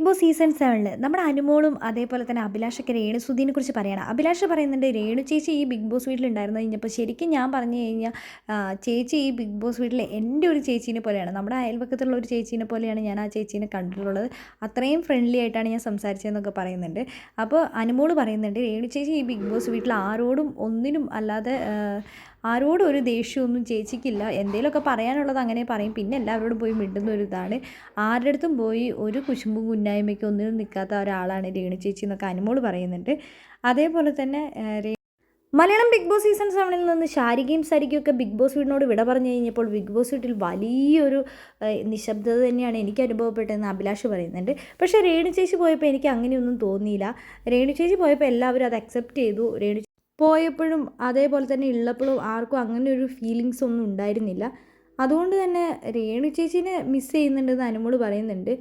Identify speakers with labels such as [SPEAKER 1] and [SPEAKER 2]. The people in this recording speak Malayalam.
[SPEAKER 1] ബിഗ് ബോസ് സീസൺ 7 നമ്മുടെ അനുമോളും അതേപോലെ തന്നെ അഭിലാഷൊക്കെ രേണുസുധീനെ കുറിച്ച് പറയണം. അഭിലാഷ് പറയുന്നുണ്ട് രേണു ചേച്ചി ഈ ബിഗ് ബോസ് വീട്ടിലുണ്ടായിരുന്നു കഴിഞ്ഞപ്പോൾ ശരിക്കും ഞാൻ പറഞ്ഞു കഴിഞ്ഞാൽ ചേച്ചി ഈ ബിഗ് ബോസ് വീട്ടിൽ എൻ്റെ ഒരു ചേച്ചീനെ പോലെയാണ്, നമ്മുടെ അയൽപക്കത്തുള്ള ഒരു ചേച്ചീനെ പോലെയാണ് ഞാൻ ആ ചേച്ചീനെ കണ്ടിട്ടുള്ളത്. അത്രയും ഫ്രണ്ട്ലി ആയിട്ടാണ് ഞാൻ സംസാരിച്ചതെന്നൊക്കെ പറയുന്നുണ്ട്. അപ്പോൾ അനുമോള് പറയുന്നുണ്ട് രേണു ചേച്ചി ഈ ബിഗ് ബോസ് വീട്ടിൽ ആരോടും ഒന്നിനും അല്ലാതെ ആരോടും ഒരു ദേഷ്യമൊന്നും ചേച്ചിക്കില്ല. എന്തെങ്കിലുമൊക്കെ പറയാനുള്ളത് അങ്ങനെ പറയും. പിന്നെ എല്ലാവരോടും പോയി മിണ്ടുന്ന ഒരു ഇതാണ്. ആരുടെ അടുത്തും പോയി ഒരു കുശുമ്പും കുന്നായ്മയ്ക്കും ഒന്നിനും നിൽക്കാത്ത ഒരാളാണ് രേണു ചേച്ചി എന്നൊക്കെ അനുമോള് പറയുന്നുണ്ട്. അതേപോലെ തന്നെ മലയാളം ബിഗ് ബോസ് സീസൺ 7 നിന്ന് ശാരികയും സരികയൊക്കെ ബിഗ് ബോസ് വീടിനോട് വിട പറഞ്ഞു കഴിഞ്ഞപ്പോൾ ബിഗ് ബോസ് വീട്ടിൽ വലിയൊരു നിശബ്ദത തന്നെയാണ് എനിക്ക് അനുഭവപ്പെട്ടതെന്ന് അഭിലാഷ് പറയുന്നുണ്ട്. പക്ഷേ രേണു ചേച്ചി പോയപ്പോൾ എനിക്ക് അങ്ങനെയൊന്നും തോന്നിയില്ല. രേണു ചേച്ചി പോയപ്പോൾ എല്ലാവരും അത് അക്സെപ്റ്റ് ചെയ്തു. രേണു പോയപ്പോഴും അതേപോലെ തന്നെ ഉള്ളപ്പോഴും ആർക്കും അങ്ങനെ ഒരു ഫീലിങ്സ് ഒന്നും ഉണ്ടായിരുന്നില്ല. അതുകൊണ്ട് തന്നെ രേണു ചേച്ചീനെ മിസ് ചെയ്യുന്നുണ്ടെന്ന് അനുമോള് പറയുന്നുണ്ട്.